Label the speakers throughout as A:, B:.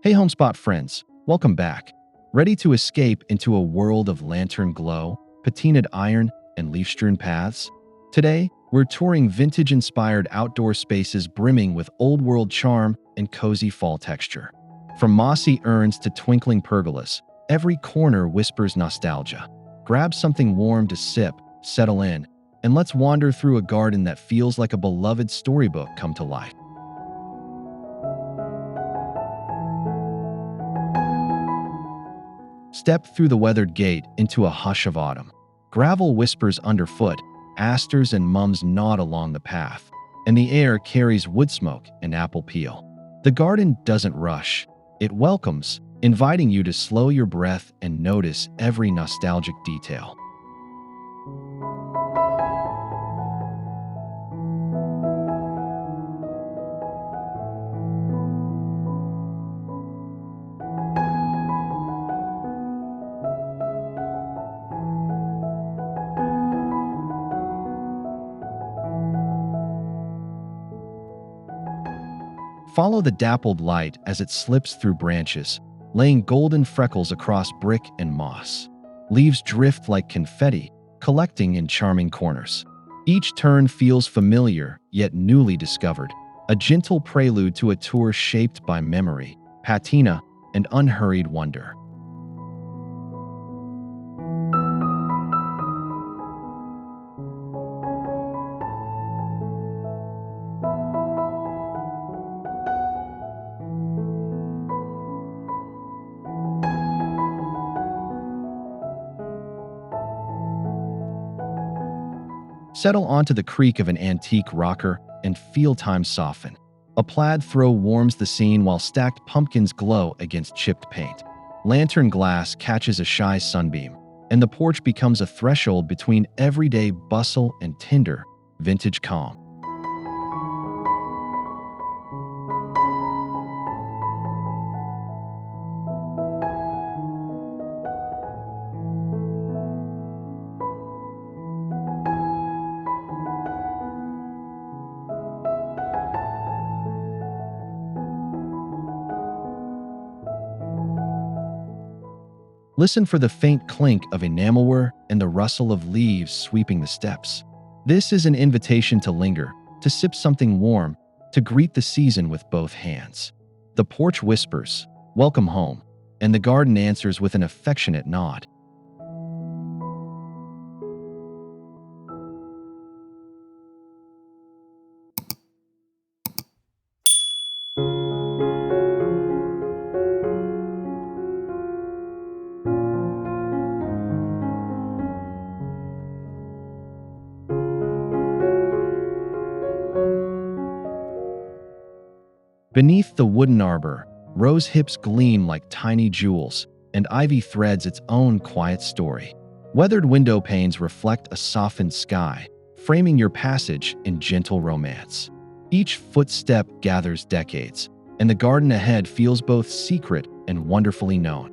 A: Hey Homespot friends, welcome back. Ready to escape into a world of lantern glow, patinaed iron, and leaf-strewn paths? Today, we're touring vintage-inspired outdoor spaces brimming with old-world charm and cozy fall texture. From mossy urns to twinkling pergolas, every corner whispers nostalgia. Grab something warm to sip, settle in, and let's wander through a garden that feels like a beloved storybook come to life. Step through the weathered gate into a hush of autumn. Gravel whispers underfoot, asters and mums nod along the path, and the air carries wood smoke and apple peel. The garden doesn't rush. It welcomes, inviting you to slow your breath and notice every nostalgic detail. Follow the dappled light as it slips through branches, laying golden freckles across brick and moss. Leaves drift like confetti, collecting in charming corners. Each turn feels familiar, yet newly discovered, a gentle prelude to a tour shaped by memory, patina, and unhurried wonder. Settle onto the creak of an antique rocker and feel time soften. A plaid throw warms the scene while stacked pumpkins glow against chipped paint. Lantern glass catches a shy sunbeam, and the porch becomes a threshold between everyday bustle and tender, vintage calm. Listen for the faint clink of enamelware and the rustle of leaves sweeping the steps. This is an invitation to linger, to sip something warm, to greet the season with both hands. The porch whispers, "Welcome home," and the garden answers with an affectionate nod. Beneath the wooden arbor, rose hips gleam like tiny jewels, and ivy threads its own quiet story. Weathered window panes reflect a softened sky, framing your passage in gentle romance. Each footstep gathers decades, and the garden ahead feels both secret and wonderfully known.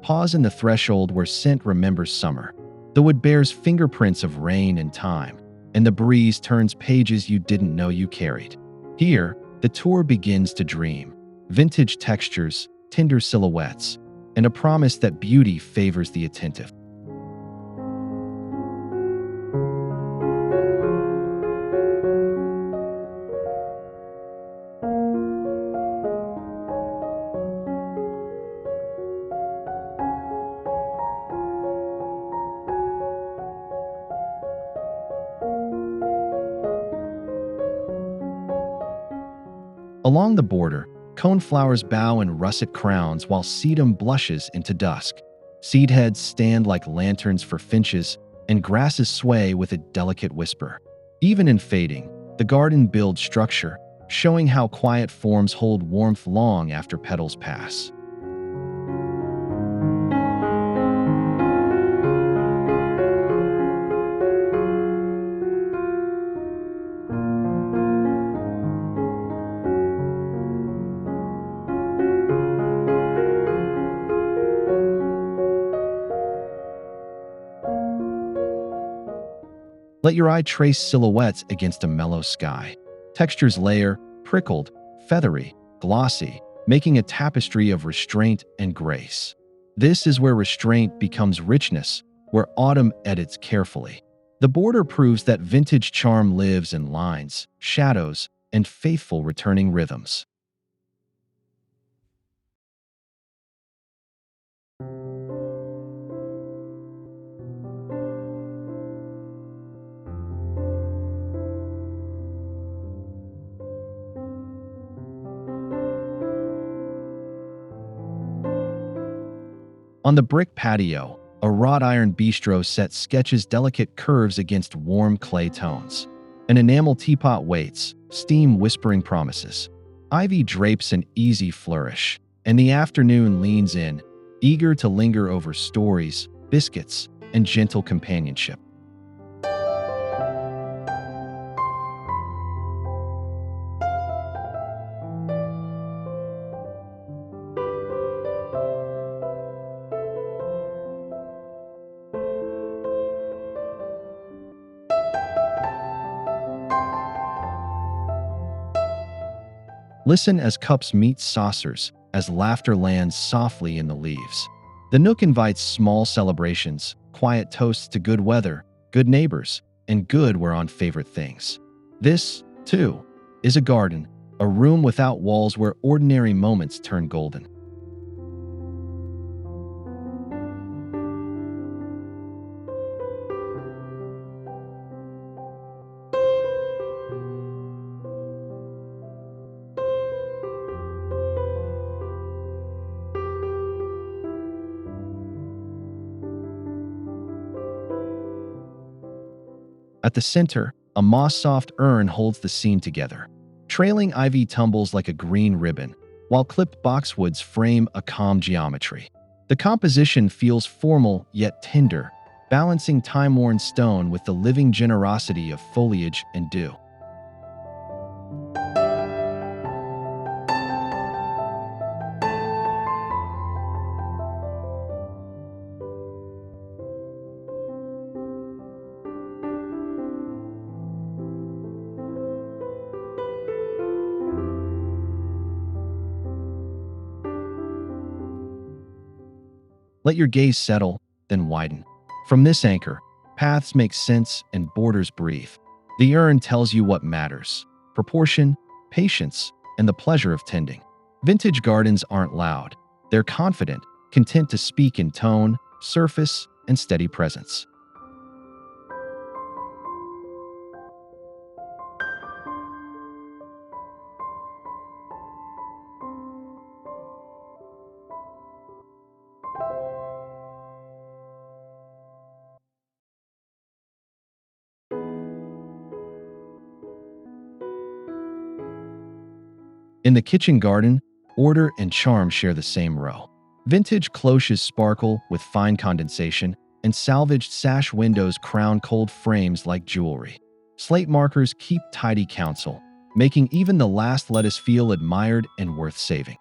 A: Pause in the threshold where scent remembers summer. The wood bears fingerprints of rain and time, and the breeze turns pages you didn't know you carried. Here, the tour begins to dream. Vintage textures, tender silhouettes, and a promise that beauty favors the attentive. Along the border, coneflowers bow in russet crowns while sedum blushes into dusk. Seedheads stand like lanterns for finches, and grasses sway with a delicate whisper. Even in fading, the garden builds structure, showing how quiet forms hold warmth long after petals pass. Let your eye trace silhouettes against a mellow sky. Textures layer, prickled, feathery, glossy, making a tapestry of restraint and grace. This is where restraint becomes richness, where autumn edits carefully. The border proves that vintage charm lives in lines, shadows, and faithful returning rhythms. On the brick patio, a wrought iron bistro set sketches delicate curves against warm clay tones. An enamel teapot waits, steam whispering promises. Ivy drapes an easy flourish, and the afternoon leans in, eager to linger over stories, biscuits, and gentle companionship. Listen as cups meet saucers, as laughter lands softly in the leaves. The Nook invites small celebrations, quiet toasts to good weather, good neighbors, and good we're on favorite things. This, too, is a garden, a room without walls where ordinary moments turn golden. At the center, a moss-soft urn holds the scene together. Trailing ivy tumbles like a green ribbon, while clipped boxwoods frame a calm geometry. The composition feels formal yet tender, balancing time-worn stone with the living generosity of foliage and dew. Let your gaze settle, then widen. From this anchor, paths make sense and borders breathe. The urn tells you what matters: proportion, patience, and the pleasure of tending. Vintage gardens aren't loud. They're confident, content to speak in tone, surface, and steady presence. In the kitchen garden, order and charm share the same row. Vintage cloches sparkle with fine condensation, and salvaged sash windows crown cold frames like jewelry. Slate markers keep tidy counsel, making even the last lettuce feel admired and worth saving.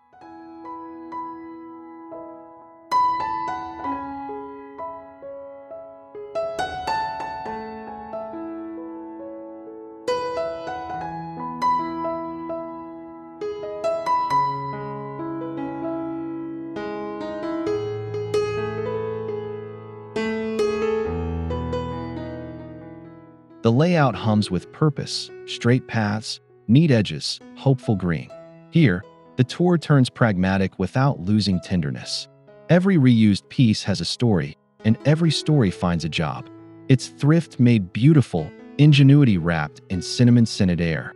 A: The layout hums with purpose: straight paths, neat edges, hopeful green. Here, the tour turns pragmatic without losing tenderness. Every reused piece has a story, and every story finds a job. It's thrift made beautiful, ingenuity wrapped in cinnamon-scented air.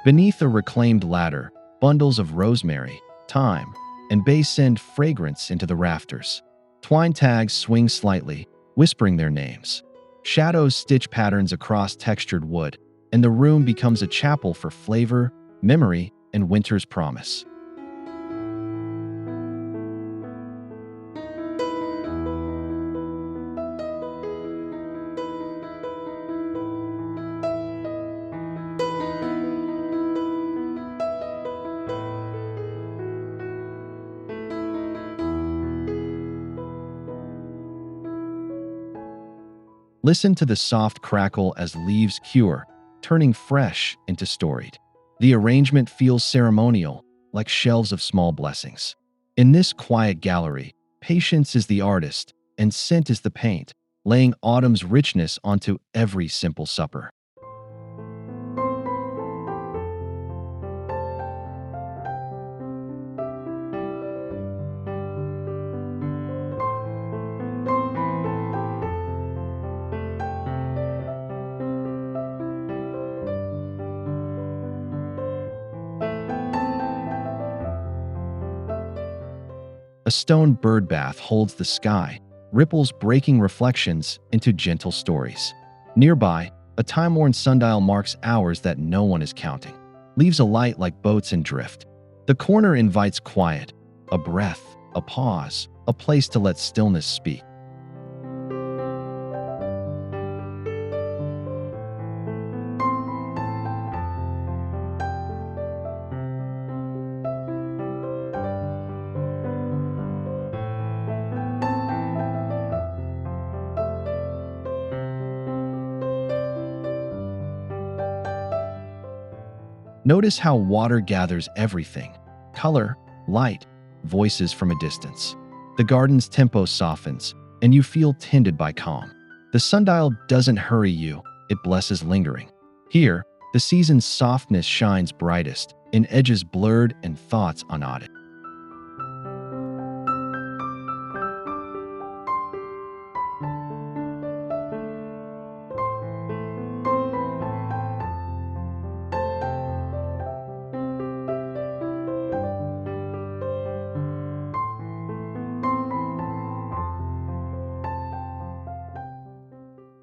A: Beneath a reclaimed ladder, bundles of rosemary, thyme, and bay send fragrance into the rafters. Twine tags swing slightly, whispering their names. Shadows stitch patterns across textured wood, and the room becomes a chapel for flavor, memory, and winter's promise. Listen to the soft crackle as leaves cure, turning fresh into storied. The arrangement feels ceremonial, like shelves of small blessings. In this quiet gallery, patience is the artist, and scent is the paint, laying autumn's richness onto every simple supper. A stone bird bath holds the sky, ripples breaking reflections into gentle stories. Nearby, a time-worn sundial marks hours that no one is counting, leaves a light like boats adrift. The corner invites quiet, a breath, a pause, a place to let stillness speak. Notice how water gathers everything: color, light, voices from a distance. The garden's tempo softens, and you feel tended by calm. The sundial doesn't hurry you, it blesses lingering. Here, the season's softness shines brightest, in edges blurred and thoughts unaudit.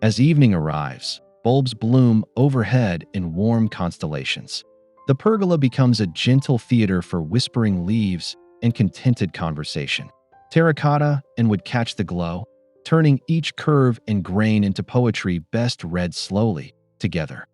A: As evening arrives, bulbs bloom overhead in warm constellations. The pergola becomes a gentle theater for whispering leaves and contented conversation. Terracotta and would catch the glow, turning each curve and grain into poetry best read slowly, together.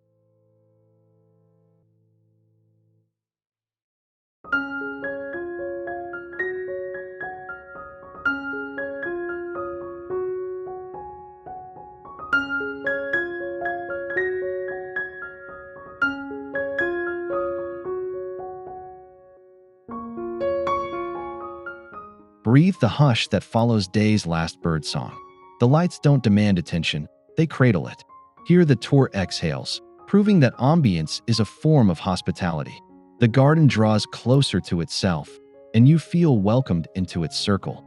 A: Breathe the hush that follows day's last birdsong. The lights don't demand attention, they cradle it. Here the tour exhales, proving that ambience is a form of hospitality. The garden draws closer to itself, and you feel welcomed into its circle.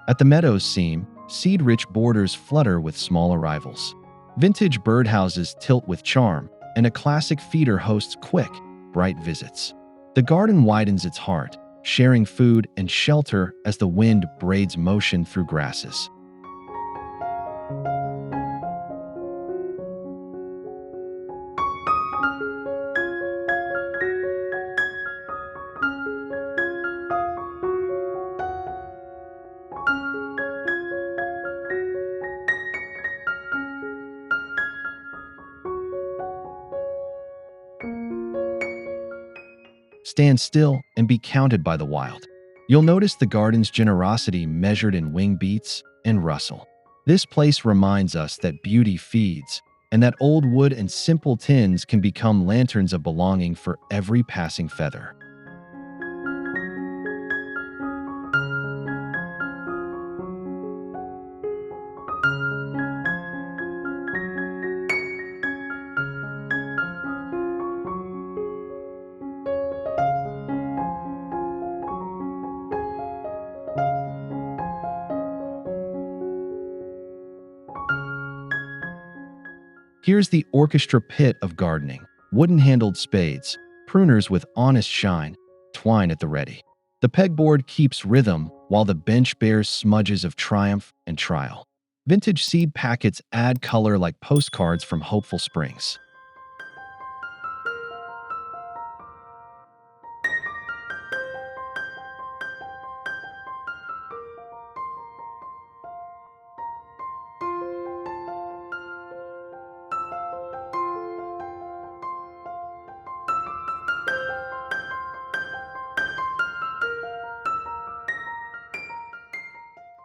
A: At the meadow's seam, seed-rich borders flutter with small arrivals. Vintage birdhouses tilt with charm, and a classic feeder hosts quick, bright visits. The garden widens its heart, sharing food and shelter as the wind braids motion through grasses. Stand still and be counted by the wild. You'll notice the garden's generosity measured in wing beats and rustle. This place reminds us that beauty feeds, and that old wood and simple tins can become lanterns of belonging for every passing feather. Here's the orchestra pit of gardening: wooden-handled spades, pruners with honest shine, twine at the ready. The pegboard keeps rhythm while the bench bears smudges of triumph and trial. Vintage seed packets add color like postcards from hopeful springs.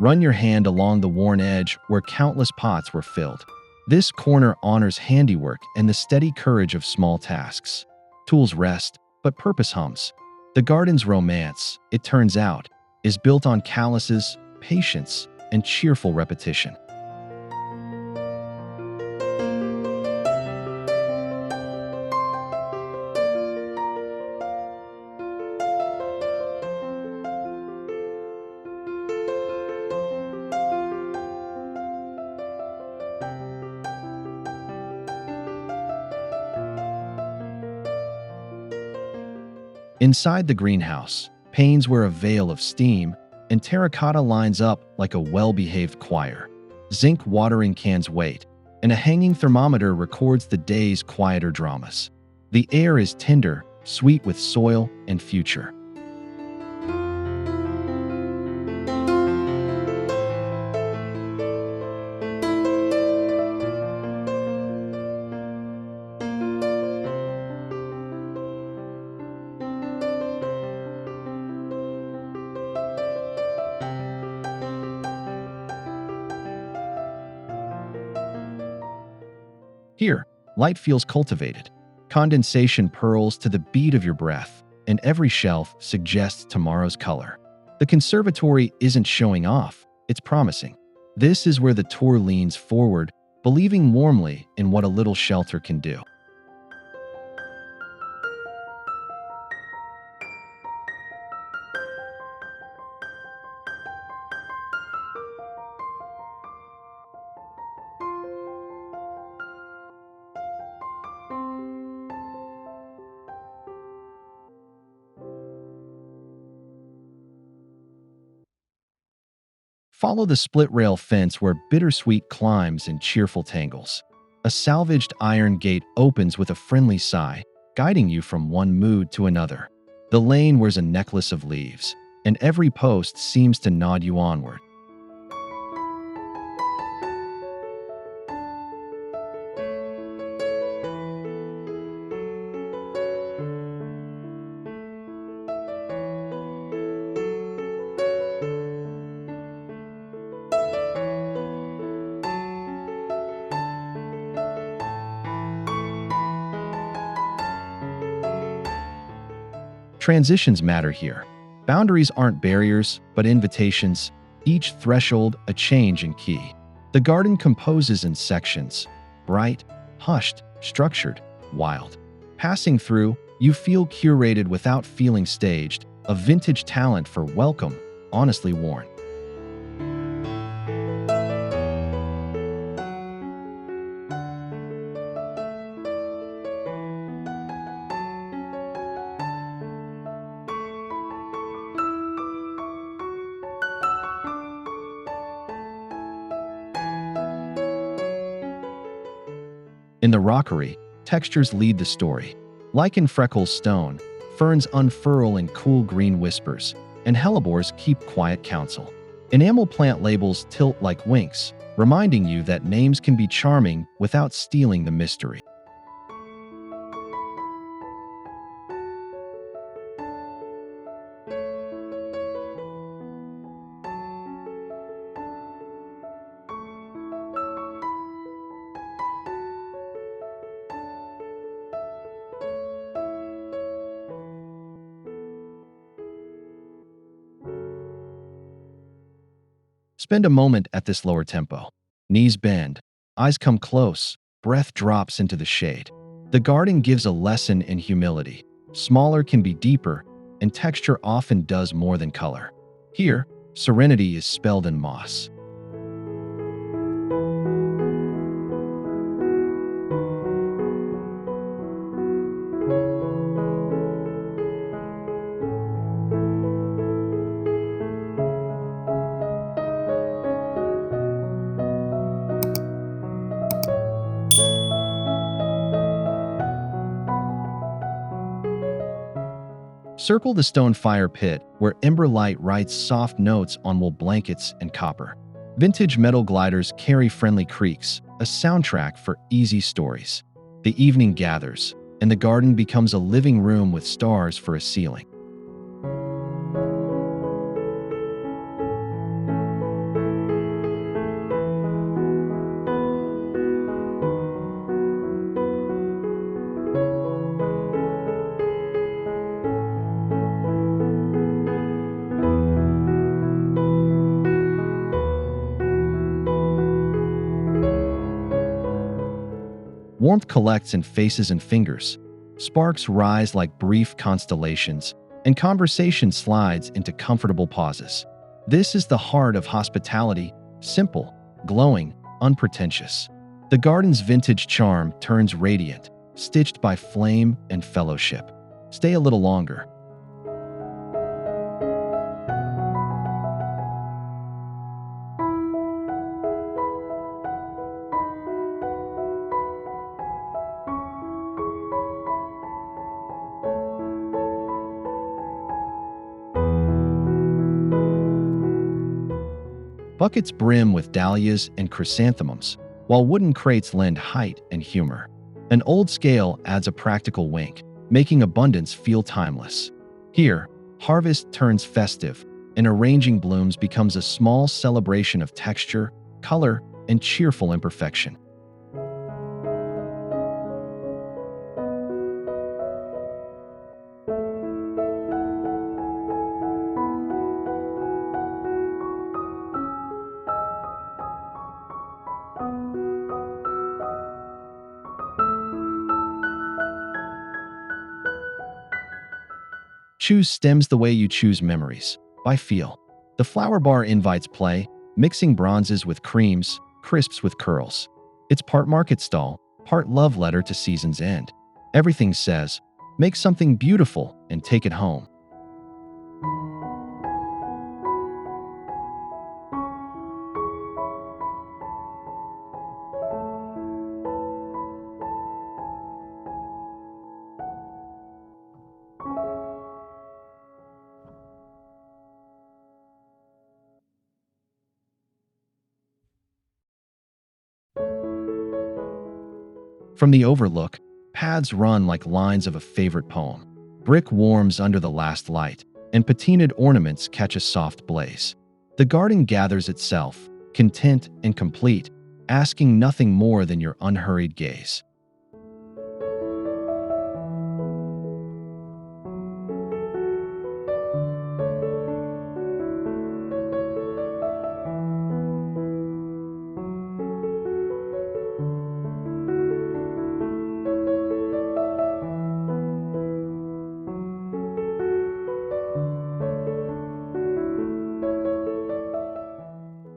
A: Run your hand along the worn edge where countless pots were filled. This corner honors handiwork and the steady courage of small tasks. Tools rest, but purpose hums. The garden's romance, it turns out, is built on calluses, patience, and cheerful repetition. Inside the greenhouse, panes wear a veil of steam, and terracotta lines up like a well-behaved choir. Zinc watering cans wait, and a hanging thermometer records the day's quieter dramas. The air is tender, sweet with soil and future. Here, light feels cultivated. Condensation purls to the beat of your breath, and every shelf suggests tomorrow's color. The conservatory isn't showing off, it's promising. This is where the tour leans forward, believing warmly in what a little shelter can do. Follow the split-rail fence where bittersweet climbs in cheerful tangles. A salvaged iron gate opens with a friendly sigh, guiding you from one mood to another. The lane wears a necklace of leaves, and every post seems to nod you onward. Transitions matter here. Boundaries aren't barriers, but invitations, each threshold a change in key. The garden composes in sections, bright, hushed, structured, wild. Passing through, you feel curated without feeling staged, a vintage talent for welcome, honestly worn. In the rockery, textures lead the story. Lichen freckles stone, ferns unfurl in cool green whispers, and hellebores keep quiet counsel. Enamel plant labels tilt like winks, reminding you that names can be charming without stealing the mystery. Spend a moment at this lower tempo. Knees bend, eyes come close, breath drops into the shade. The garden gives a lesson in humility. Smaller can be deeper, and texture often does more than color. Here, serenity is spelled in moss. Circle the stone fire pit, where ember light writes soft notes on wool blankets and copper. Vintage metal gliders carry friendly creaks, a soundtrack for easy stories. The evening gathers, and the garden becomes a living room with stars for a ceiling. Warmth collects in faces and fingers. Sparks rise like brief constellations, and conversation slides into comfortable pauses. This is the heart of hospitality, simple, glowing, unpretentious. The garden's vintage charm turns radiant, stitched by flame and fellowship. Stay a little longer. Buckets brim with dahlias and chrysanthemums, while wooden crates lend height and humor. An old scale adds a practical wink, making abundance feel timeless. Here, harvest turns festive, and arranging blooms becomes a small celebration of texture, color, and cheerful imperfection. Choose stems the way you choose memories, by feel. The flower bar invites play, mixing bronzes with creams, crisps with curls. It's part market stall, part love letter to season's end. Everything says, make something beautiful and take it home. From the Overlook, paths run like lines of a favorite poem. Brick warms under the last light, and patinaed ornaments catch a soft blaze. The garden gathers itself, content and complete, asking nothing more than your unhurried gaze.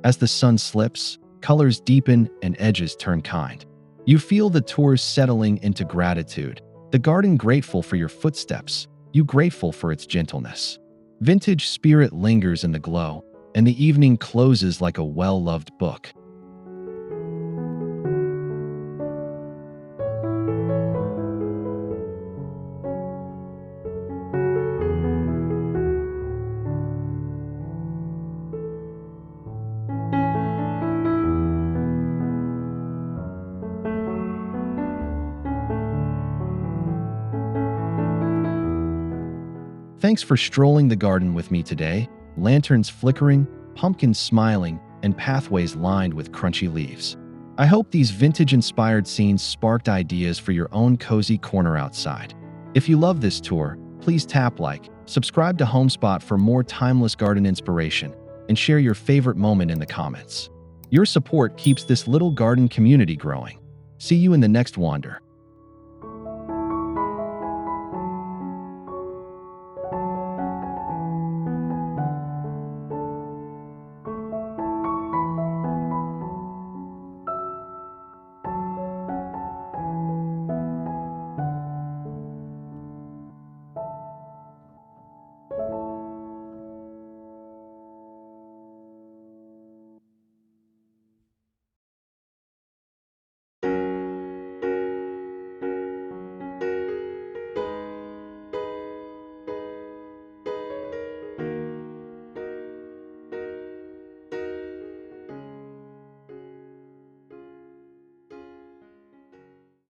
A: As the sun slips, colors deepen and edges turn kind. You feel the tours settling into gratitude, the garden grateful for your footsteps, you grateful for its gentleness. Vintage spirit lingers in the glow, and the evening closes like a well-loved book. Thanks for strolling the garden with me today. Lanterns flickering, pumpkins smiling, and pathways lined with crunchy leaves. I hope these vintage-inspired scenes sparked ideas for your own cozy corner outside. If you love this tour, please tap like, subscribe to Homespot for more timeless garden inspiration, and share your favorite moment in the comments. Your support keeps this little garden community growing. See you in the next wander.